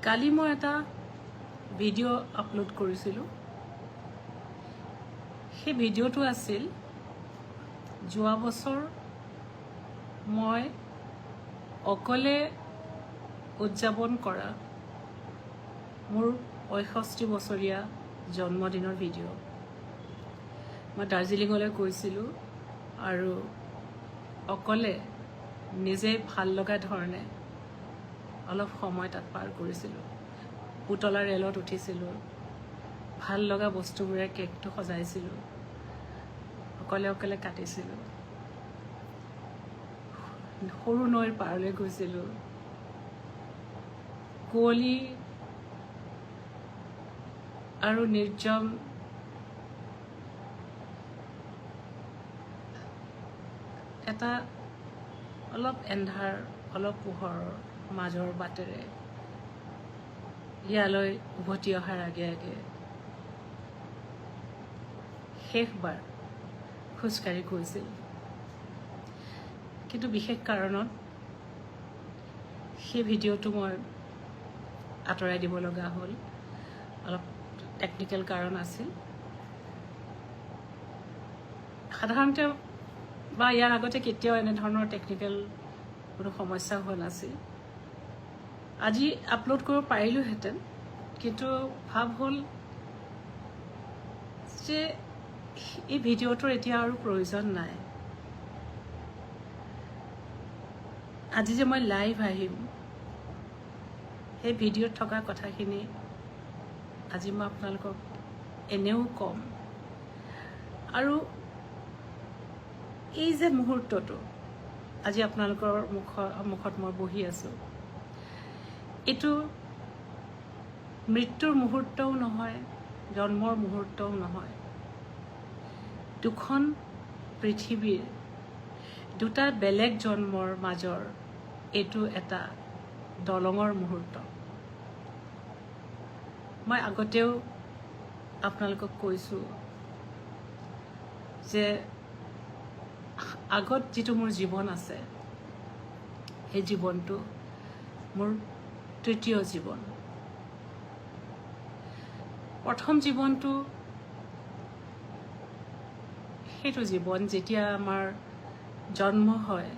কালি মই এটা video' upload কৰিছিলোঁ। সেই ভিডিঅ'টো আছিল যোৱা বছৰ মই অকলে উদযাপন কৰা মোৰ ৬৫ বছৰীয়া জন্মদিনৰ ভিডিঅ'। মই দাৰ্জিলিঙলৈ গৈছিলোঁ আৰু অকলে নিজে ভাল লগা ধৰণে অলপ সময় তাত পাৰ কৰিছিলোঁ। পুতলা ৰেলত উঠিছিলোঁ, ভাল লগা বস্তুবোৰে কেকটো সজাইছিলোঁ, অকলে অকলে কাটিছিলোঁ, সৰু নৈৰ পাৰলৈ গৈছিলোঁ, কুঁৱলী আৰু নিৰ্জন এটা অলপ এন্ধাৰ অলপ পোহৰৰ মাজৰ বাটেৰে ইয়ালৈ উভতি অহাৰ আগে আগে শেষবাৰ খোজকাঢ়ি গৈছিল। কিন্তু বিশেষ কাৰণত সেই ভিডিঅ'টো মই আঁতৰাই দিব লগা হ'ল। অলপ টেকনিকেল কাৰণ আছিল। সাধাৰণতে বা ইয়াৰ আগতে কেতিয়াও এনেধৰণৰ টেকনিকেল কোনো সমস্যা হোৱা নাছিল। আজি আপলোড কৰিব পাৰিলোহেঁতেন, কিন্তু ভাৱ হ'ল যে এই ভিডিঅ'টোৰ এতিয়া আৰু প্ৰয়োজন নাই। আজি যে মই লাইভ আহিম, সেই ভিডিঅ'ত থকা কথাখিনি আজি মই আপোনালোকক এনেও ক'ম। আৰু এই যে মুহূৰ্তটো আজি আপোনালোকৰ মুখত মই বহি আছোঁ, এইটো মৃত্যুৰ মুহূৰ্তও নহয়, জন্মৰ মুহূৰ্তও নহয়। দুখন পৃথিৱীৰ দুটা বেলেগ জন্মৰ মাজৰ এইটো এটা দলঙৰ মুহূৰ্ত। মই আগতেও আপোনালোকক কৈছোঁ যে আগত যিটো মোৰ জীৱন আছে, সেই জীৱনটো মোৰ তৃতীয় জীৱন। প্ৰথম জীৱনটো সেইটো জীৱন যেতিয়া আমাৰ জন্ম হয়,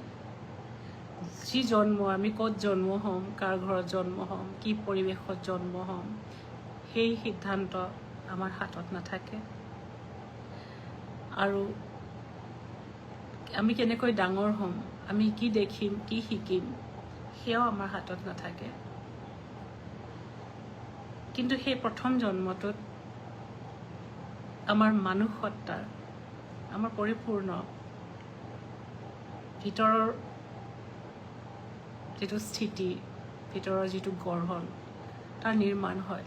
যি জন্ম আমি ক'ত জন্ম হ'ম, কাৰ ঘৰত জন্ম হ'ম, কি পৰিৱেশত জন্ম হ'ম, সেই সিদ্ধান্ত আমাৰ হাতত নাথাকে। আৰু আমি কেনেকৈ ডাঙৰ হ'ম, আমি কি দেখিম, কি শিকিম, সেয়াও আমাৰ হাতত নাথাকে। কিন্তু সেই প্ৰথম জন্মটোত আমাৰ মানুহ সত্তাৰ, আমাৰ পৰিপূৰ্ণ ভিতৰৰ যিটো স্থিতি, ভিতৰৰ যিটো গঢ়ন, তাৰ নিৰ্মাণ হয়।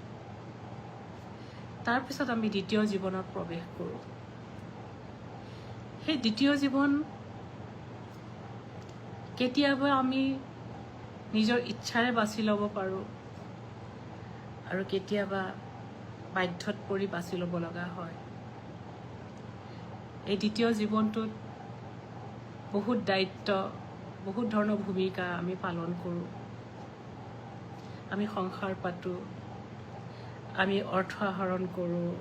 তাৰপিছত আমি দ্বিতীয় জীৱনত প্ৰৱেশ কৰোঁ। সেই দ্বিতীয় জীৱন কেতিয়াবা আমি নিজৰ ইচ্ছাৰে বাছি ল'ব পাৰোঁ আৰু কেতিয়াবা বাধ্যত পৰি বাছি ল'ব লগা হয়। এই দ্বিতীয় জীৱনটোত বহুত দায়িত্ব, বহুত ধৰণৰ ভূমিকা আমি পালন কৰোঁ। আমি সংসাৰ পাতোঁ, আমি অৰ্থ আহৰণ কৰোঁ,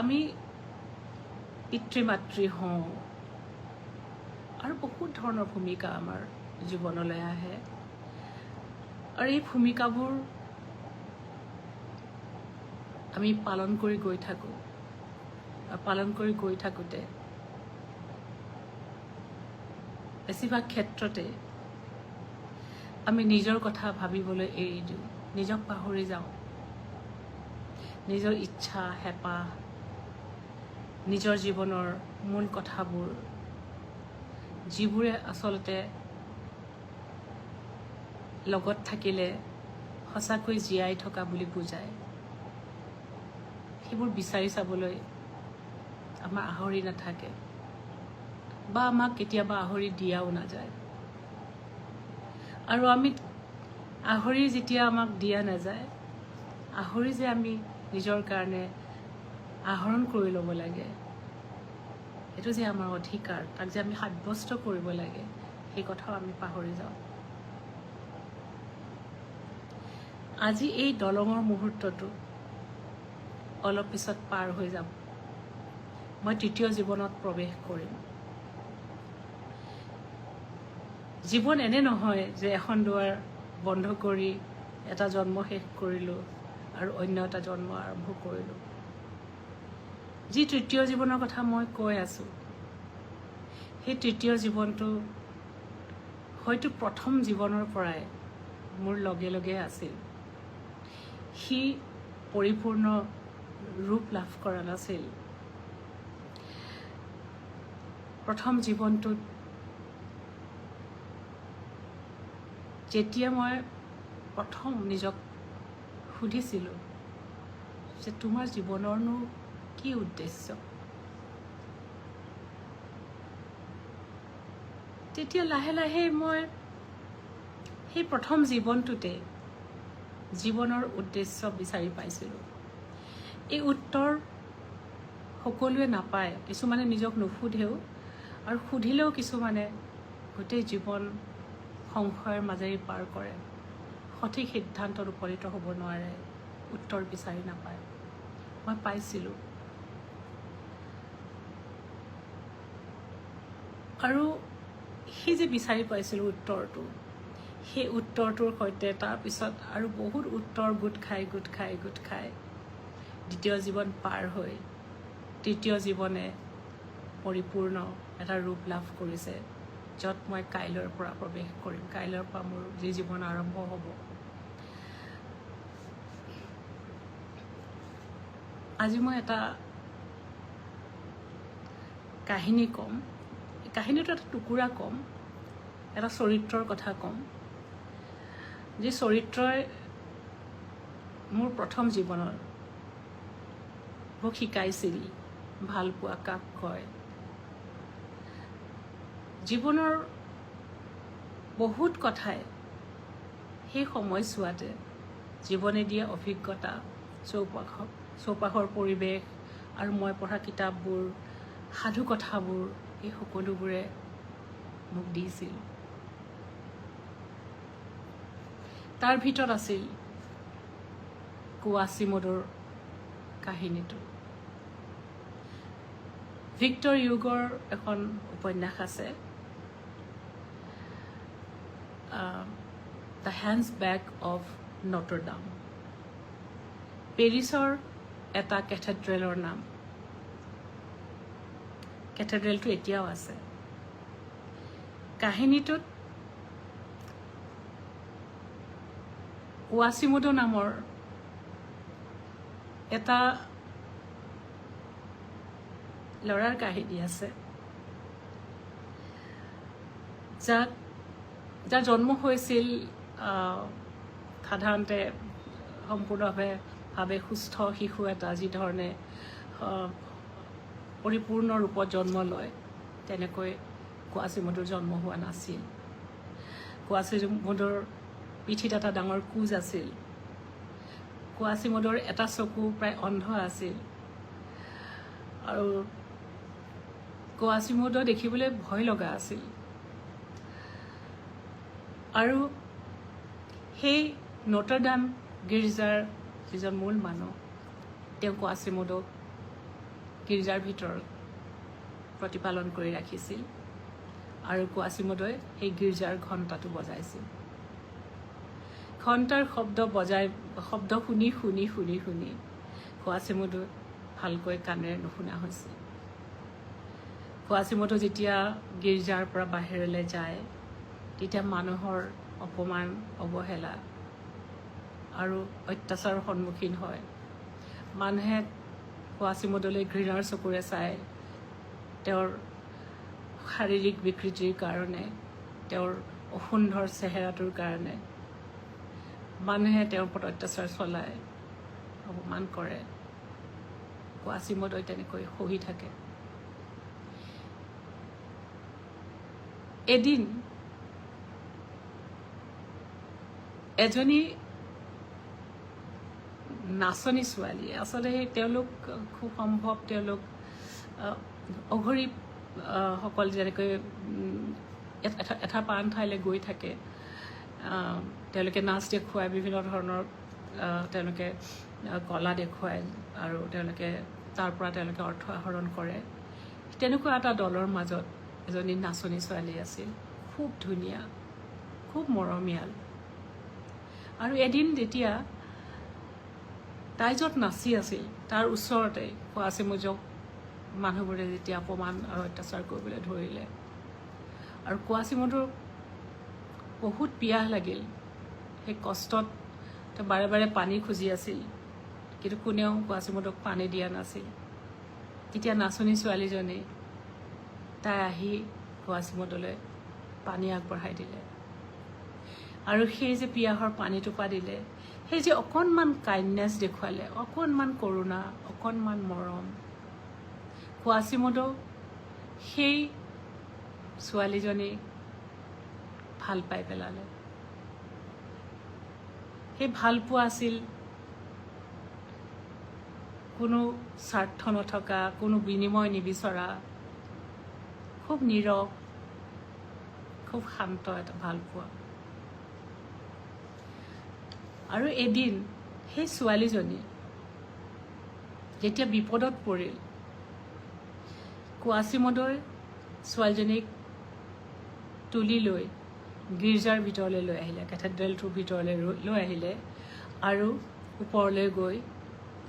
আমি পিতৃ মাতৃ হওঁ, আৰু বহুত ধৰণৰ ভূমিকা আমাৰ জীৱনলৈ আহে। আৰু এই ভূমিকাবোৰ আমি পালন কৰি গৈ থাকোঁ। পালন কৰি গৈ থাকোঁতে বেছিভাগ ক্ষেত্ৰতে আমি নিজৰ কথা ভাবিবলৈ এৰি দিওঁ, নিজক পাহৰি যাওঁ। নিজৰ ইচ্ছা, হেঁপাহ, নিজৰ জীৱনৰ মূল কথাবোৰ, যিবোৰে আচলতে লগত থাকিলে সঁচাকৈ জীয়াই থকা বুলি বুজায়, সেইবোৰ বিচাৰি চাবলৈ আমাৰ আহৰি নাথাকে, বা আমাক কেতিয়াবা আহৰি দিয়াও নাযায়। আৰু আমি আহৰি যেতিয়া আমাক দিয়া নাযায়, আহৰি যে আমি নিজৰ কাৰণে আহৰণ কৰি ল'ব লাগে, এইটো যে আমাৰ অধিকাৰ, তাক যে আমি সাব্যস্ত কৰিব লাগে, সেই কথাও আমি পাহৰি যাওঁ। আজি এই দলঙৰ মুহূৰ্তটো অলপ পিছত পাৰ হৈ যাব। মই তৃতীয় জীৱনত প্ৰৱেশ কৰিম। জীৱন এনে নহয় যে এখন দুৱাৰ বন্ধ কৰি এটা জন্ম শেষ কৰিলোঁ আৰু অন্য এটা জন্ম আৰম্ভ কৰিলোঁ। যি তৃতীয় জীৱনৰ কথা মই কৈ আছোঁ, সেই তৃতীয় জীৱনটো হয়তো প্ৰথম জীৱনৰ পৰাই মোৰ লগে লগে আছিল। সি পৰিপূৰ্ণ ৰূপ লাভ কৰা নাছিল। প্ৰথম জীৱনটোত যেতিয়া মই প্ৰথম নিজক সুধিছিলোঁ যে তোমাৰ জীৱনৰনো কি উদ্দেশ্য, তেতিয়া লাহে লাহে মই সেই প্ৰথম জীৱনটোতে জীৱনৰ উদ্দেশ্য বিচাৰি পাইছিলোঁ। এই উত্তৰ সকলোৱে নাপায়, কিছুমানে নিজক নুসুধেও, আৰু সুধিলেও কিছুমানে গোটেই জীৱন সংশয়ৰ মাজেৰে পাৰ কৰে, সঠিক সিদ্ধান্তত উপনীত হ'ব নোৱাৰে, উত্তৰ বিচাৰি নাপায়। মই পাইছিলোঁ। আৰু সি যে বিচাৰি পাইছিলোঁ উত্তৰটো, সেই উত্তৰটোৰ সৈতে তাৰপিছত আৰু বহুত উত্তৰ গোট খাই দ্বিতীয় জীৱন পাৰ হৈ তৃতীয় জীৱনে পৰিপূৰ্ণ এটা ৰূপ লাভ কৰিছে, য'ত মই কাইলৈৰ পৰা প্ৰৱেশ কৰিম। কাইলৈৰ পৰা মোৰ যি জীৱন আৰম্ভ হ'ব। আজি মই এটা কাহিনী ক'ম। কাহিনীটো এটা টুকুৰা ক'ম, এটা চৰিত্ৰৰ কথা ক'ম, যি চৰিত্ৰই মোৰ প্ৰথম জীৱনৰ মোক শিকাইছিল ভাল পোৱা কাক কয়। জীৱনৰ বহুত কথাই সেই সময়ছোৱাতে জীৱনে দিয়া অভিজ্ঞতা, চৌপাশৰ পৰিৱেশ আৰু মই পঢ়া কিতাপবোৰ, সাধু কথাবোৰ, এই সকলোবোৰে মোক দিছিল। তাৰ ভিতৰত আছিল কোৱাছিমোডোৰ কাহিনীটো। ভিক্টৰ হিউগোৰ এখন উপন্যাস আছে, দ্য হেঞ্চবেক অফ নটৰ ডাম। পেৰিছৰ এটা কেথেড্ৰেলৰ নাম। কেথেড্ৰেলটো এতিয়াও আছে। কাহিনীটোত কোৱাছিমোডো নামৰ এটা ল'ৰাৰ কাহিনী আছে, যাৰ জন্ম হৈছিল সাধাৰণতে সম্পূৰ্ণভাৱে সুস্থ শিশু এটা, যি ধৰণে পৰিপূৰ্ণ ৰূপত জন্ম লয়, তেনেকৈ কোৱাছিমোডোৰ জন্ম হোৱা নাছিল। কোৱাছিমোডোৰ পিঠিত এটা ডাঙৰ কোজ আছিল। কোৱাছিমোডোৰ এটা চকু প্ৰায় অন্ধ আছিল, আৰু কোৱাছিমোডো দেখিবলৈ ভয় লগা আছিল। আৰু সেই নটৰ ডাম গীৰ্জাৰ যিজন মূল মানুহ, তেওঁ কোৱাছিমোডোক গীৰ্জাৰ ভিতৰত প্ৰতিপালন কৰি ৰাখিছিল, আৰু কোৱাছিমোডোই সেই গীৰ্জাৰ ঘণ্টাটো বজাইছিল। ঘণ্টাৰ শব্দ শুনি কোৱাছিমোডো ভালকৈ কাণেৰে নুশুনা হৈছিল। কোৱাছিমোডো যেতিয়া গীৰ্জাৰ পৰা বাহিৰলৈ যায়, তেতিয়া মানুহৰ অপমান, অৱহেলা আৰু অত্যাচাৰৰ সন্মুখীন হয়। মানুহে কোৱাছিমোডোলৈ ঘৃণাৰ চকুৰে চায়, তেওঁৰ শাৰীৰিক বিকৃতিৰ কাৰণে, তেওঁৰ অসুন্দৰ চেহেৰাটোৰ কাৰণে। মানুহে তেওঁৰ ওপৰত অত্যাচাৰ চলায়, অপমান কৰে। কোৱাছিমোডোই তেনেকৈ সহি থাকে। এদিন এজনী নাচনী ছোৱালীয়ে, আচলতে তেওঁলোক খুব সম্ভৱ তেওঁলোক অঘৰী সকল যেনেকৈ এঠাইৰ পৰা আন ঠাইলৈ গৈ থাকে, তেওঁলোকে নাচ দেখুৱাই বিভিন্ন ধৰণৰ তেওঁলোকে কলা দেখুৱায় আৰু তেওঁলোকে তাৰ পৰা তেওঁলোকে অৰ্থ আহৰণ কৰে। তেনেকুৱা এটা দলৰ মাজত এজনী নাচনী ছোৱালী আছিল, খুব ধুনীয়া, খুব মৰমীয়াল। আৰু এদিন যেতিয়া তাই য'ত নাচি আছিল তাৰ ওচৰতে কোৱাচিমুদক মানুহবোৰে যেতিয়া অপমান আৰু অত্যাচাৰ কৰিবলৈ ধৰিলে আৰু কোৱাচিমুদৰ বহুত পিয়াহ লাগিল, সেই কষ্টত বাৰে বাৰে পানী খুজি আছিল, কিন্তু কোনেও কোৱাচিমুদক পানী দিয়া নাছিল। তেতিয়া নাচনী ছোৱালীজনী তাই আহি কোৱাচিমুদলৈ পানী আগবঢ়াই দিলে আৰু সেই যে পিয়াহৰ পানীটোপা দিলে, সেই যে অকণমান কাইণ্ডনেছ দেখুৱালে, অকণমান কৰোণা, অকণমান মৰম, কোৱাচিমুদক সেই ছোৱালীজনী ভাল পাই পেলালে। সেই ভালপোৱা আছিল কোনো স্বাৰ্থ নথকা, কোনো বিনিময় নিবিচৰা, খুব নীৰৱ, খুব শান্ত এটা ভালপোৱা। আৰু এদিন সেই ছোৱালীজনী যেতিয়া বিপদত পৰিল, কোৱাচিমুদই ছোৱালীজনীক তুলি লৈ গীৰ্জাৰ ভিতৰলৈ লৈ আহিলে, কেথেড্ৰেলটোৰ ভিতৰলৈ লৈ আহিলে আৰু ওপৰলৈ গৈ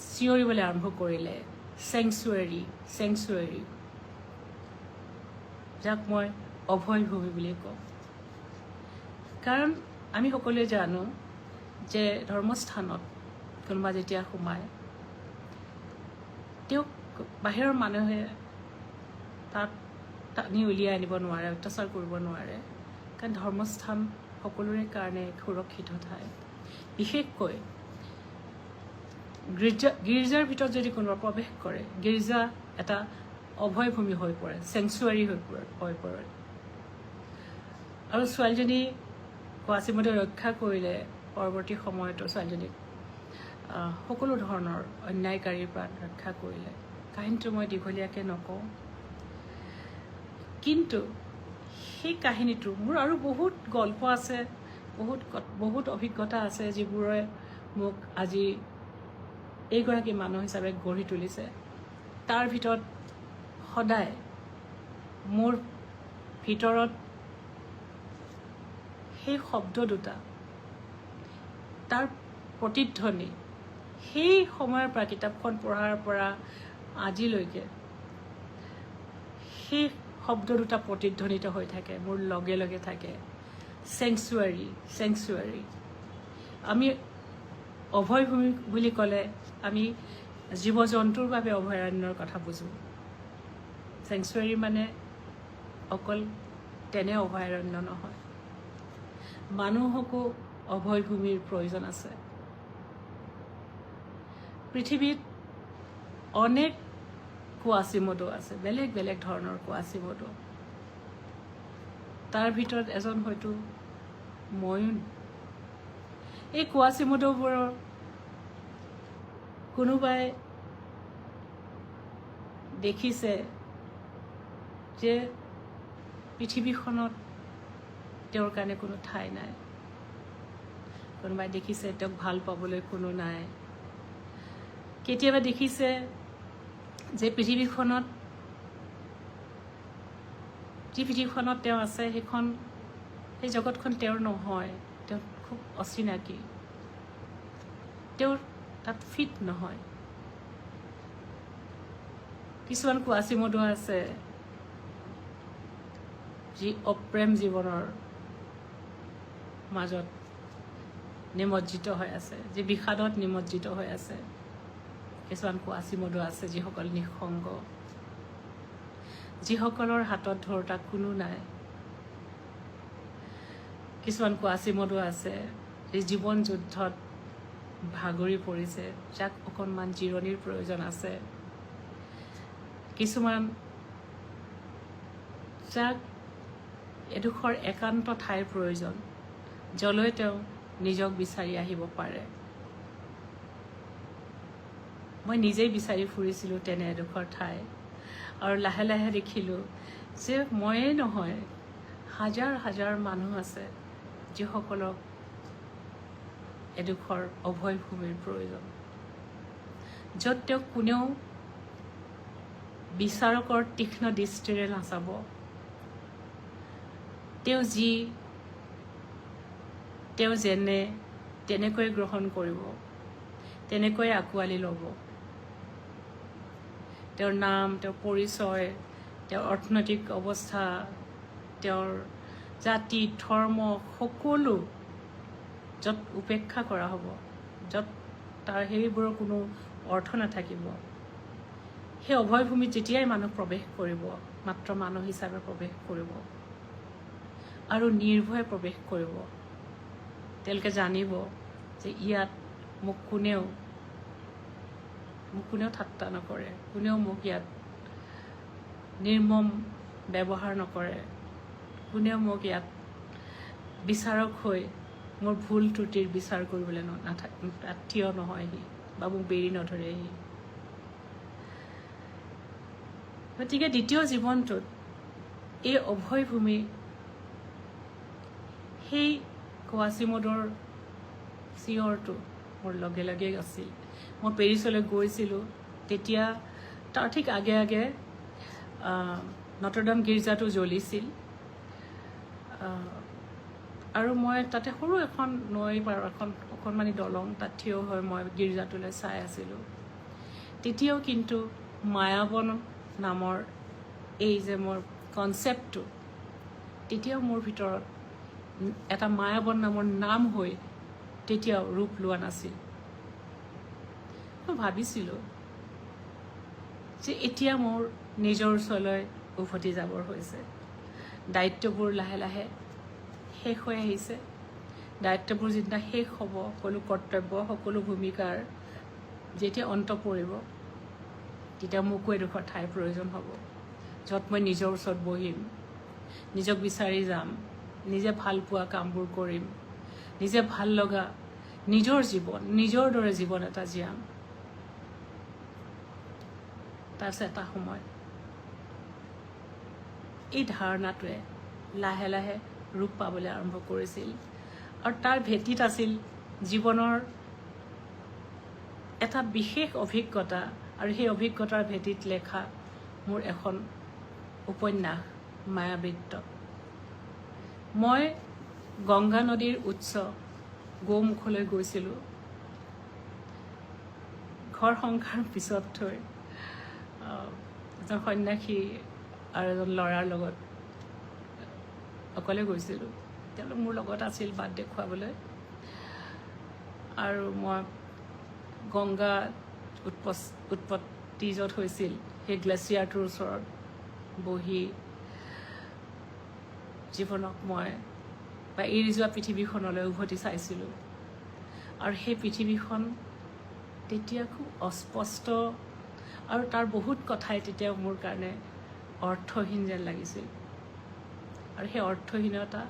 চিঞৰিবলৈ আৰম্ভ কৰিলে, চেংচুৱেৰী, চেংচুৱেৰী, যাক মই অভয় ভূমি বুলি কওঁ। কাৰণ আমি সকলোৱে জানো যে ধৰ্মস্থানত কোনোবা যেতিয়া সোমায়, তেওঁক বাহিৰৰ মানুহে তাত টানি উলিয়াই আনিব নোৱাৰে, অত্যাচাৰ কৰিব নোৱাৰে, কাৰণ ধৰ্মস্থান সকলোৰে কাৰণে সুৰক্ষিত ঠাই। বিশেষকৈ গীৰ্জাৰ ভিতৰত যদি কোনোবা প্ৰৱেশ কৰে, গীৰ্জা এটা অভয়ভূমি হৈ পৰে, চেংচুৱাৰী হৈ পৰে। আৰু ছোৱালীজনী কোৱাচিমুদে ৰক্ষা কৰিলে। পৰৱৰ্তী সময়তো ছোৱালীজনীক সকলো ধৰণৰ অন্যায়কাৰীৰ পৰা ৰক্ষা কৰিলে। কাহিনীটো মই দীঘলীয়াকৈ নকওঁ, কিন্তু সেই কাহিনীটো মোৰ আৰু বহুত গল্প আছে, বহুত অভিজ্ঞতা আছে, যিবোৰে মোক আজি এইগৰাকী মানুহ হিচাপে গঢ়ি তুলিছে। তাৰ ভিতৰত সদায় মোৰ ভিতৰত সেই শব্দ দুটা, তাৰ প্ৰতিধ্বনি, সেই সময়ৰ পৰা কিতাপখন পঢ়াৰ পৰা আজিলৈকে সেই শব্দ দুটা প্ৰতিধ্বনিত হৈ থাকে, মোৰ লগে লগে থাকে। চেংচুৱাৰী, চেংচুৱাৰী। আমি অভয়ভূমি বুলি ক'লে আমি জীৱ জন্তুৰ বাবে অভয়াৰণ্যৰ কথা বুজোঁ। চেংচুৱাৰী মানে অকল তেনে অভয়াৰণ্য নহয়, মানুহকো অভয়ভূমিৰ প্ৰয়োজন আছে। পৃথিৱীত অনেক কোৱাচিমুদো আছে, বেলেগ বেলেগ ধৰণৰ কোৱাচিমুদো। তাৰ ভিতৰত এজন হয়তো ময়ো। এই কোৱাচিমুদোবোৰৰ কোনোবাই দেখিছে যে পৃথিৱীখনত তেওঁৰ কাৰণে কোনো ঠাই নাই, কোনোবাই দেখিছে তেওঁক ভাল পাবলৈ কোনো নাই, কেতিয়াবা দেখিছে যে পৃথিৱীখনত যি পৃথিৱীখনত তেওঁ আছে সেই জগতখন তেওঁৰ নহয়, তেওঁ খুব অচিনাকি, তেওঁৰ তাত ফিট নহয়। কিছুমান কোৱাচিমুদো আছে যি অপ্ৰেম জীৱনৰ মাজত নিমজ্জিত হৈ আছে, যি বিষাদত নিমজ্জিত হৈ আছে। কিছুমান কোৱাচিমুদো আছে যিসকল নিঃসংগ, যিসকলৰ হাতত ধৰোঁতা কোনো নাই। কিছুমান কোৱাচিমুদো আছে যি জীৱন যুদ্ধত ভাগৰি পৰিছে, যাক অকণমান জিৰণিৰ প্ৰয়োজন আছে। কিছুমান যাক এডোখৰ একান্ত ঠাইৰ প্ৰয়োজন, যলৈ তেওঁ নিজক বিচাৰি আহিব পাৰে। মই নিজেই বিচাৰি ফুৰিছিলোঁ তেনে এডোখৰ ঠাই, আৰু লাহে লাহে দেখিলোঁ যে ময়েই নহয়, হাজাৰ হাজাৰ মানুহ আছে যিসকলক এডোখৰ অভয় ভূমিৰ প্ৰয়োজন, য'ত তেওঁক কোনেও বিচাৰকৰ তীক্ষ্ণ দৃষ্টিৰে নাচাব। তেওঁ যেনে তেনেকৈ গ্ৰহণ কৰিব, তেনেকৈ আঁকোৱালি ল'ব। তেওঁৰ নাম, তেওঁৰ পৰিচয়, তেওঁৰ অৰ্থনৈতিক অৱস্থা, তেওঁৰ জাতি, ধৰ্ম সকলো য'ত উপেক্ষা কৰা হ'ব, য'ত তাৰ সেইবোৰৰ কোনো অৰ্থ নাথাকিব, সেই অভয়ভূমিত যেতিয়াই মানুহ প্ৰৱেশ কৰিব, মাত্ৰ মানুহ হিচাপে প্ৰৱেশ কৰিব আৰু নিৰ্ভয়ে প্ৰৱেশ কৰিব, তেওঁলোকে জানিব যে ইয়াত মোক কোনেও ঠাট্টা নকৰে, কোনেও মোক ইয়াত নিৰ্মম ব্যৱহাৰ নকৰে, কোনেও মোক ইয়াত বিচাৰক হৈ মোৰ ভুল ত্ৰুটিৰ বিচাৰ কৰিবলৈ থিয় নহয়হি বা মোক বেৰি নধৰেহি। গতিকে দ্বিতীয় জীৱনটোত এই অভয়ভূমি, সেই কোৱাচিমদৰ চিঞৰটো মোৰ লগে লগে আছিল। মই পেৰিছলৈ গৈছিলোঁ, তেতিয়া তাৰ ঠিক আগে আগে নটৰডাম গীৰ্জাটো জ্বলিছিল আৰু মই তাতে সৰু এখন নৈ পাৰ এখন অকণমানি দলং, তাত থিয় হৈ মই গীৰ্জাটোলৈ চাই আছিলোঁ। তেতিয়াও কিন্তু মায়াবন নামৰ এই যে মোৰ কনচেপ্টটো, তেতিয়াও মোৰ ভিতৰত এটা মায়াবন নামৰ নাম হৈ তেতিয়াও ৰূপ লোৱা নাছিল। মই ভাবিছিলোঁ যে এতিয়া মোৰ নিজৰ ওচৰলৈ উভতি যাবৰ হৈছে, দায়িত্ববোৰ লাহে লাহে শেষ হৈ আহিছে। দায়িত্ববোৰ যেতিয়া শেষ হ'ব, সকলো কৰ্তব্য, সকলো ভূমিকাৰ যেতিয়া অন্ত পৰিব, তেতিয়া মোকো এডোখৰ ঠাইৰ প্ৰয়োজন হ'ব, য'ত মই নিজৰ ওচৰত বহিম, নিজক বিচাৰি যাম, নিজে ভাল পোৱা কামবোৰ কৰিম, নিজে ভাল লগা নিজৰ জীৱন, নিজৰ দৰে জীৱন এটা জীয়াম। তাৰপিছত এটা সময় এই ধাৰণাটোৱে লাহে লাহে ৰূপ পাবলৈ আৰম্ভ কৰিছিল আৰু তাৰ ভেটিত আছিল জীৱনৰ এটা বিশেষ অভিজ্ঞতা, আৰু সেই অভিজ্ঞতাৰ ভেটিত লেখা মোৰ এখন উপন্যাস মায়াবৃত্ত। মই গংগা নদীৰ উৎস গৌমুখলৈ গৈছিলোঁ, ঘৰ সংসাৰ পিছত থৈ এজন সন্যাসী আৰু এজন ল'ৰাৰ লগত অকলে গৈছিলোঁ। তেওঁলোক মোৰ লগত আছিল বাট দেখুৱাবলৈ, আৰু মই গংগা উৎপত্তি য'ত হৈছিল সেই গ্লেচিয়াৰটোৰ ওচৰত বহি জীৱনক মই বা এৰি যোৱা পৃথিৱীখনলৈ উভতি চাইছিলোঁ। আৰু সেই পৃথিৱীখন তেতিয়া খুব অস্পষ্ট, আৰু তাৰ বহুত কথাই তেতিয়া মোৰ কাৰণে অৰ্থহীন যেন লাগিছিল। আৰু সেই অৰ্থহীনতা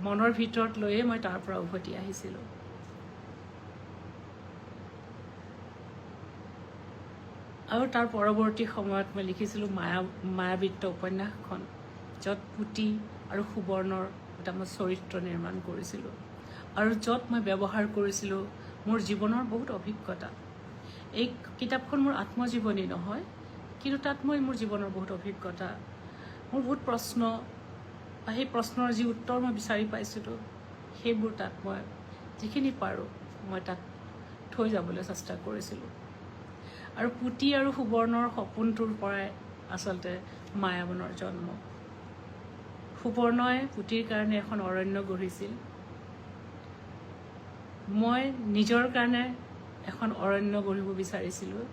মনৰ ভিতৰত লৈয়ে মই তাৰ পৰা উভতি আহিছিলোঁ। আৰু তাৰ পৰৱৰ্তী সময়ত মই লিখিছিলোঁ মায়াবৃত্ত উপন্যাসখন, য'ত পুতি আৰু সুবৰ্ণৰ এটা মই চৰিত্ৰ নিৰ্মাণ কৰিছিলোঁ, আৰু য'ত মই ব্যৱহাৰ কৰিছিলোঁ মোৰ জীৱনৰ বহুত অভিজ্ঞতা। এই কিতাপখন মোৰ আত্মজীৱনী নহয়, কিন্তু তাত মই মোৰ জীৱনৰ বহুত অভিজ্ঞতা, মোৰ বহুত প্ৰশ্ন, সেই প্ৰশ্নৰ যি উত্তৰ মই বিচাৰি পাইছিলোঁ, সেইবোৰ তাত মই যিখিনি পাৰোঁ মই তাত থৈ যাবলৈ চেষ্টা কৰিছিলোঁ। আৰু পুতি আৰু সুবৰ্ণৰ সপোনটোৰ পৰাই আচলতে মায়াবনৰ জন্ম। সুবৰ্ণই পুতিৰ কাৰণে এখন অৰণ্য গঢ়িছিল, মই নিজৰ কাৰণে এখন অৰণ্য গঢ়িব বিচাৰিছিলোঁ,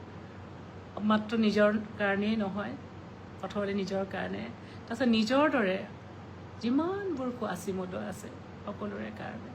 মাত্ৰ নিজৰ কাৰণেই নহয়, প্ৰথমতে নিজৰ কাৰণে, তাৰপিছত নিজৰ দৰে যিমানবোৰ কোৱাচিমদ আছে সকলোৰে কাৰণে।